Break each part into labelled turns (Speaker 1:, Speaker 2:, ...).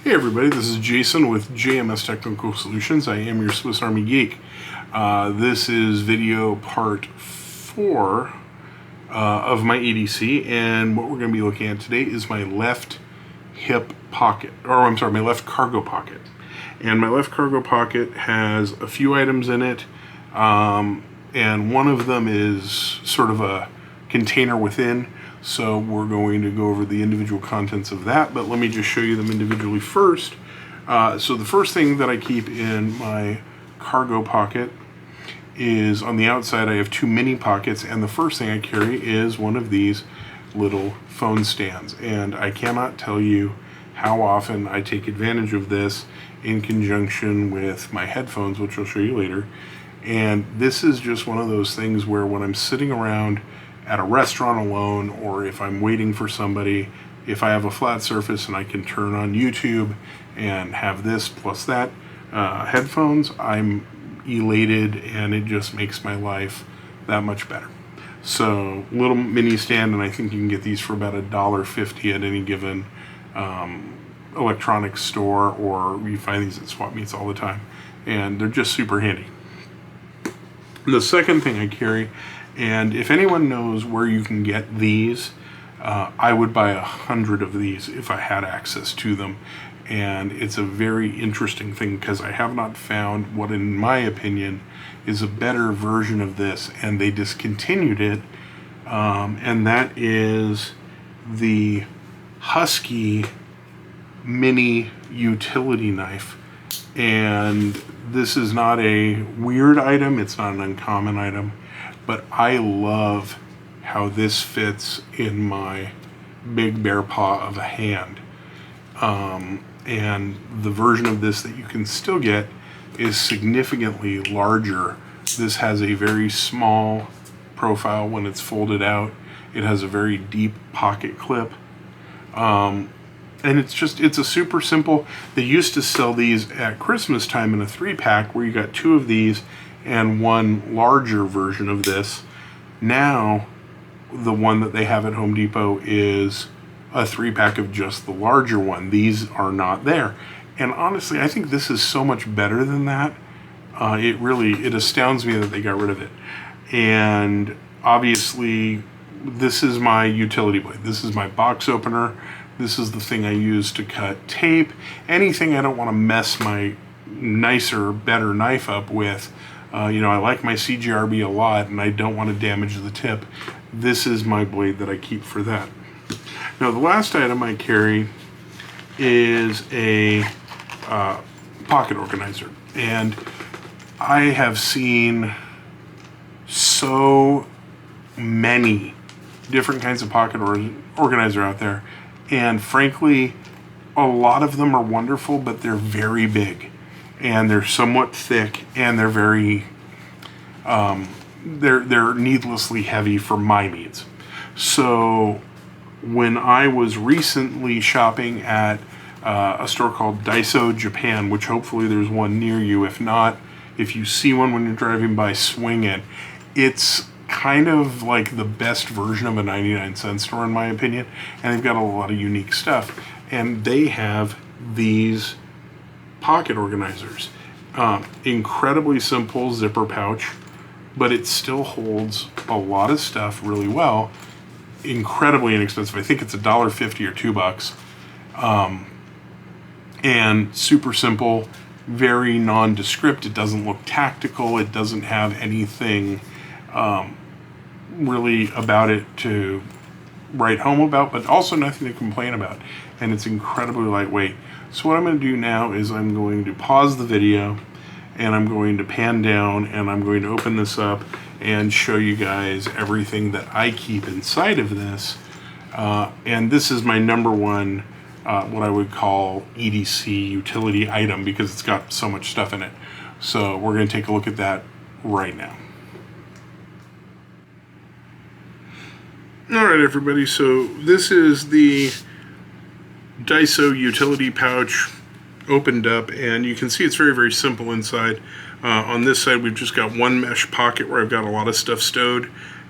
Speaker 1: Hey everybody, this is Jason with JMS Technical Solutions. I am your Swiss Army geek. This is video part 4 of my EDC, and what we're going to be looking at today is my left hip pocket, my left cargo pocket. And my left cargo pocket has a few items in it, and one of them is sort of a container within. So we're going to go over the individual contents of that, but let me just show you them individually first. So the first thing that I keep in my cargo pocket is on the outside. I have 2 mini pockets, and the first thing I carry is one of these little phone stands. And I cannot tell you how often I take advantage of this in conjunction with my headphones, which I'll show you later. And this is just one of those things where when I'm sitting around at a restaurant alone, or if I'm waiting for somebody, if I have a flat surface and I can turn on YouTube and have this plus that headphones, I'm elated, and it just makes my life that much better. So little mini stand, and I think you can get these for about $1.50 at any given electronics store, or you find these at swap meets all the time, and they're just super handy. The second thing I carry, and if anyone knows where you can get these, I would buy 100 of these if I had access to them. And it's a very interesting thing because I have not found what, in my opinion, is a better version of this, and they discontinued it, and that is the Husky mini utility knife. And this is not a weird item, it's not an uncommon item, but I love how this fits in my big bear paw of a hand. And the version of this that you can still get is significantly larger. This has a very small profile when it's folded out. It has a very deep pocket clip. And it's a super simple. They used to sell these at Christmas time in a 3-pack where you got 2 of these and one larger version of this. Now, the one that they have at Home Depot is a 3-pack of just the larger one. These are not there. And honestly, I think this is so much better than that. It astounds me that they got rid of it. And obviously, this is my utility blade. This is my box opener. This is the thing I use to cut tape. Anything I don't want to mess my nicer, better knife up with. I like my CGRB a lot, and I don't want to damage the tip. This is my blade that I keep for that. Now, the last item I carry is a pocket organizer. And I have seen so many different kinds of pocket organizer out there. And frankly, a lot of them are wonderful, but they're very big. And they're somewhat thick, and they're very, they're needlessly heavy for my needs. So when I was recently shopping at a store called Daiso Japan, which hopefully there's one near you. If not, if you see one when you're driving by, swing it. It's kind of like the best version of a 99-cent store in my opinion, and they've got a lot of unique stuff. And they have these pocket organizers. Incredibly simple zipper pouch, but it still holds a lot of stuff really well. Incredibly inexpensive. I think it's $1.50 or $2. And super simple, very nondescript. It doesn't look tactical. It doesn't have anything really about it to write home about, but also nothing to complain about. And it's incredibly lightweight. So what I'm going to do now is I'm going to pause the video, and I'm going to pan down, and I'm going to open this up and show you guys everything that I keep inside of this. And this is my number one, what I would call EDC utility item, because it's got so much stuff in it. So we're going to take a look at that right now. All right, everybody, so this is the Daiso utility pouch opened up, and you can see it's very, very simple inside. On this side, we've just got one mesh pocket where I've got a lot of stuff stowed,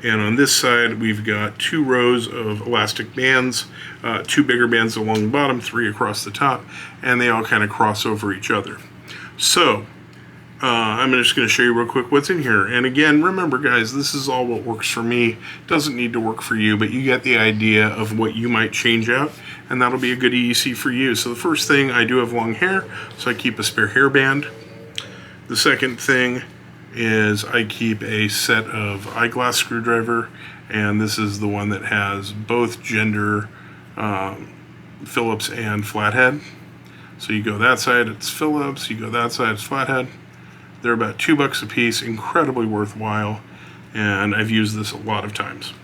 Speaker 1: And on this side, we've got 2 rows of elastic bands, 2 bigger bands along the bottom, 3 across the top, and they all kind of cross over each other. So I'm just going to show you real quick what's in here. And again, remember guys, this is all what works for me. Doesn't need to work for you, but you get the idea of what you might change out, and that'll be a good EDC for you. So the first thing, I do have long hair, so I keep a spare hairband. The second thing is I keep a set of eyeglass screwdriver, and this is the one that has both gender Phillips and flathead. So you go that side, it's Phillips, you go that side, it's flathead. They're about $2 a piece, incredibly worthwhile, and I've used this a lot of times.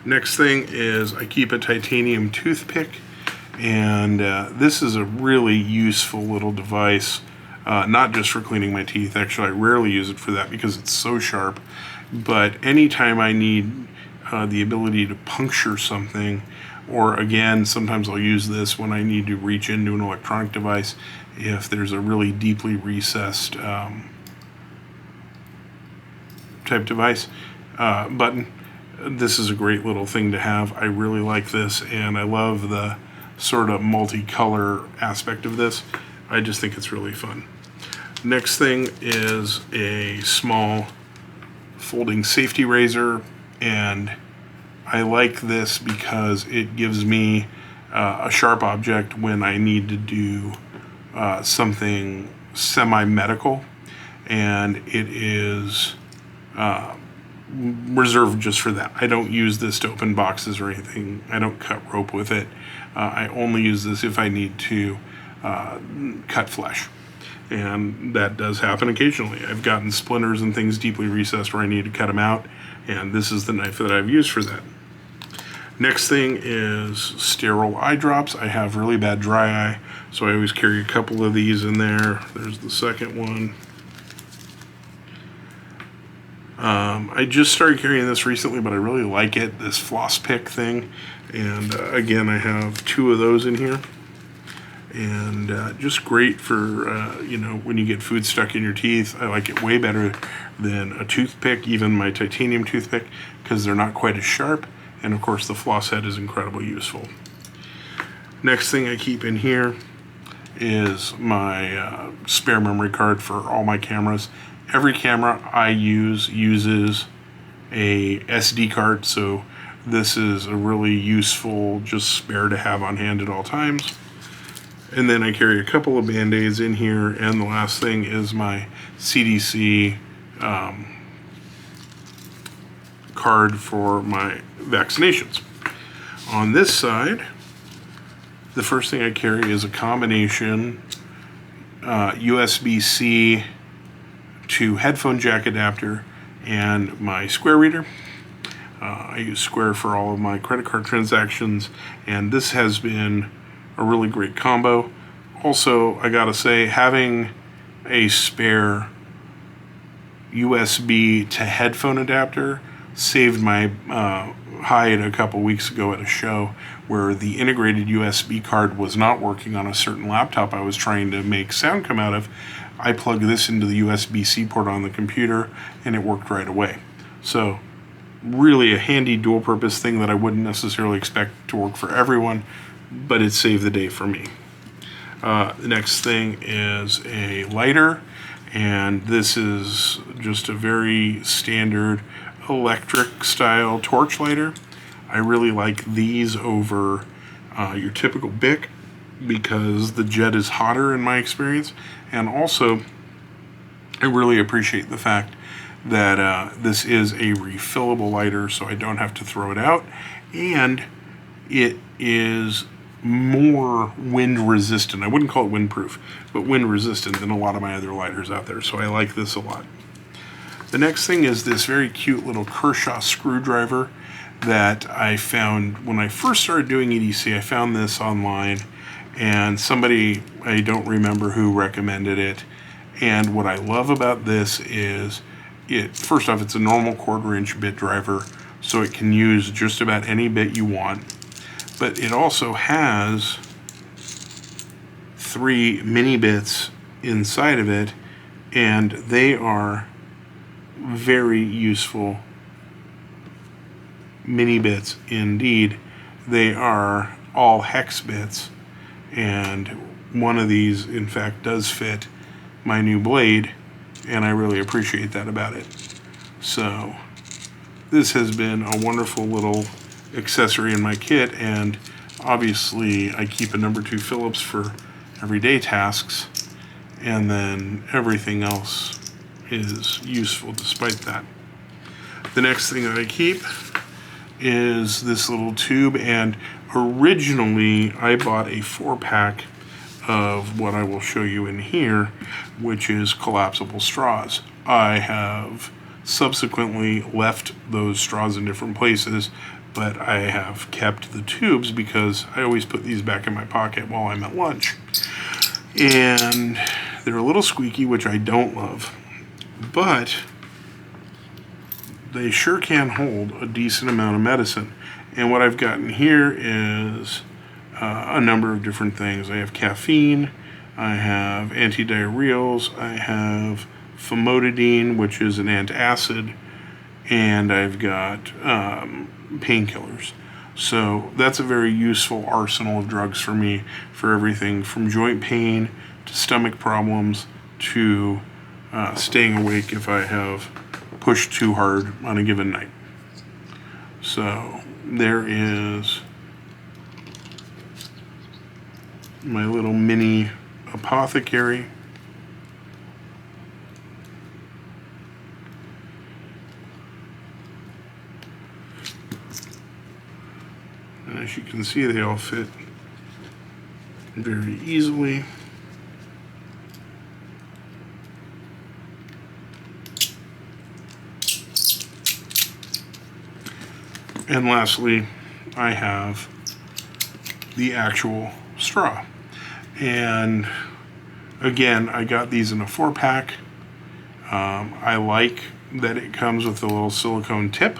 Speaker 1: Next thing is I keep a titanium toothpick, and this is a really useful little device, not just for cleaning my teeth. Actually, I rarely use it for that because it's so sharp, but anytime I need the ability to puncture something, or again, sometimes I'll use this when I need to reach into an electronic device if there's a really deeply recessed type device button. This is a great little thing to have. I really like this, and I love the sort of multicolor aspect of this. I just think it's really fun. Next thing is a small folding safety razor, and I like this because it gives me a sharp object when I need to do something semi-medical, and it is reserved just for that. I don't use this to open boxes or anything. I don't cut rope with it. I only use this if I need to cut flesh, and that does happen occasionally. I've gotten splinters and things deeply recessed where I need to cut them out, and this is the knife that I've used for that. Next thing is sterile eye drops. I have really bad dry eye, so I always carry a couple of these in there. There's the second one. I just started carrying this recently, but I really like it, this floss pick thing. And again, I have 2 of those in here. And just great for, you know, when you get food stuck in your teeth. I like it way better than a toothpick, even my titanium toothpick, because they're not quite as sharp. And of course, the floss head is incredibly useful. Next thing I keep in here is my spare memory card for all my cameras. Every camera I use uses a SD card, so this is a really useful just spare to have on hand at all times. And then I carry a couple of Band-Aids in here, and the last thing is my CDC card for my vaccinations. On this side, the first thing I carry is a combination USB-C to headphone jack adapter and my Square reader. I use Square for all of my credit card transactions, and this has been a really great combo. Also, I gotta say, having a spare USB to headphone adapter saved my hide a couple weeks ago at a show where the integrated USB card was not working on a certain laptop I was trying to make sound come out of. I plugged this into the USB-C port on the computer, and it worked right away. So really a handy dual purpose thing that I wouldn't necessarily expect to work for everyone, but it saved the day for me. The next thing is a lighter, and this is just a very standard electric style torch lighter. I really like these over your typical Bic because the jet is hotter in my experience, and also I really appreciate the fact that this is a refillable lighter, so I don't have to throw it out, and it is more wind resistant. I wouldn't call it windproof, but wind resistant than a lot of my other lighters out there, so I like this a lot. The next thing is this very cute little Kershaw screwdriver that I found when I first started doing EDC. I found this online, and somebody, I don't remember who, recommended it. And what I love about this is first off, it's a normal 1/4" bit driver, so it can use just about any bit you want. But it also has 3 mini bits inside of it, and they are very useful mini bits indeed. They are all hex bits, and one of these in fact does fit my new blade, and I really appreciate that about it. So this has been a wonderful little accessory in my kit, and obviously I keep a number 2 Phillips for everyday tasks, and then everything else is useful despite that. The next thing that I keep is this little tube, and originally I bought a 4-pack of what I will show you in here, which is collapsible straws. I have subsequently left those straws in different places, but I have kept the tubes because I always put these back in my pocket while I'm at lunch. And they're a little squeaky, which I don't love, but they sure can hold a decent amount of medicine. And what I've gotten here is a number of different things. I have caffeine, I have antidiarrheals, I have famotidine, which is an antacid, and I've got painkillers. So that's a very useful arsenal of drugs for me, for everything from joint pain to stomach problems to staying awake if I have pushed too hard on a given night. So there is my little mini apothecary. And as you can see, they all fit very easily. And lastly, I have the actual straw. And again, I got these in a 4-pack. I like that it comes with a little silicone tip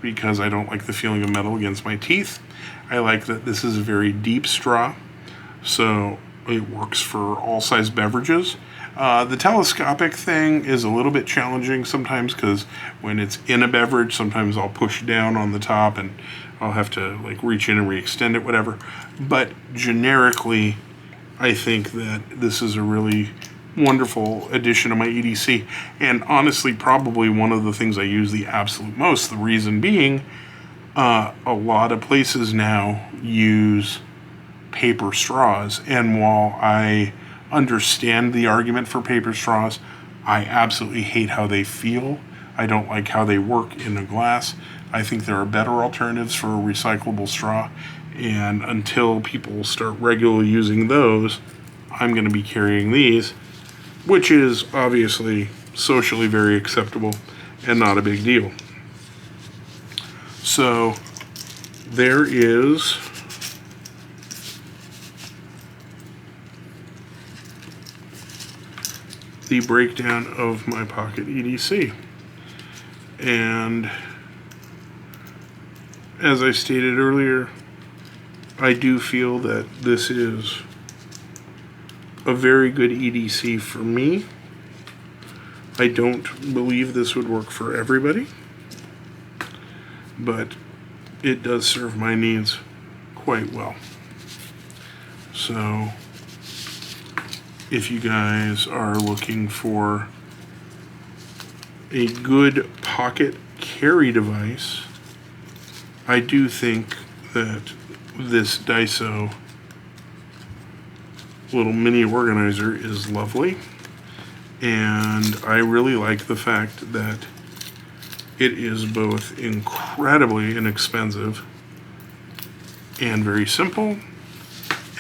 Speaker 1: because I don't like the feeling of metal against my teeth. I like that this is a very deep straw, so it works for all size beverages. The telescopic thing is a little bit challenging sometimes because when it's in a beverage, sometimes I'll push down on the top and I'll have to like reach in and re-extend it, whatever. But generically, I think that this is a really wonderful addition to my EDC, and honestly probably one of the things I use the absolute most. The reason being, a lot of places now use paper straws, and while I understand the argument for paper straws, I absolutely hate how they feel. I don't like how they work in a glass. I think there are better alternatives for a recyclable straw, and until people start regularly using those, I'm going to be carrying these, which is obviously socially very acceptable and not a big deal. So there is the breakdown of my pocket EDC. And as I stated earlier, I do feel that this is a very good EDC for me. I don't believe this would work for everybody, but it does serve my needs quite well. So if you guys are looking for a good pocket carry device, I do think that this Daiso little mini organizer is lovely, and I really like the fact that it is both incredibly inexpensive and very simple,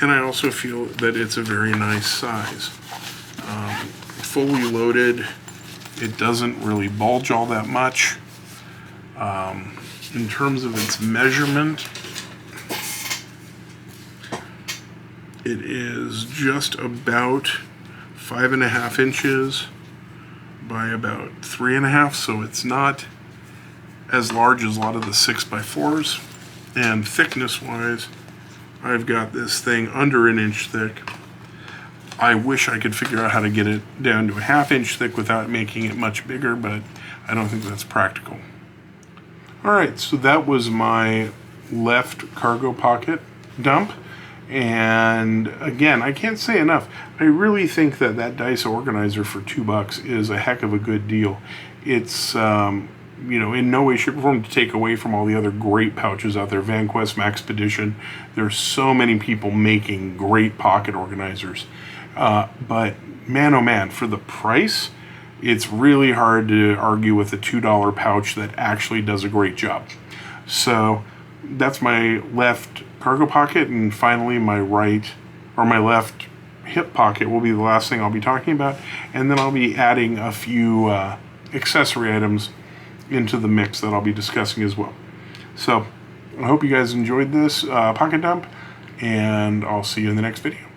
Speaker 1: and I also feel that it's a very nice size. Fully loaded, it doesn't really bulge all that much. In terms of its measurement, it is just about 5.5 inches by about 3.5, so it's not as large as a lot of the 6x4s. And thickness wise, I've got this thing under an inch thick. I wish I could figure out how to get it down to a 1/2 inch thick without making it much bigger, but I don't think that's practical. Alright, so that was my left cargo pocket dump. And again, I can't say enough. I really think that that dice organizer for $2 is a heck of a good deal. It's you know, in no way, shape, or form to take away from all the other great pouches out there. VanQuest, Maxpedition. There's so many people making great pocket organizers. But man, oh man, for the price, it's really hard to argue with a $2 pouch that actually does a great job. So that's my left cargo pocket, and finally my right, or my left hip pocket will be the last thing I'll be talking about, and then I'll be adding a few accessory items into the mix that I'll be discussing as well. So I hope you guys enjoyed this pocket dump, and I'll see you in the next video.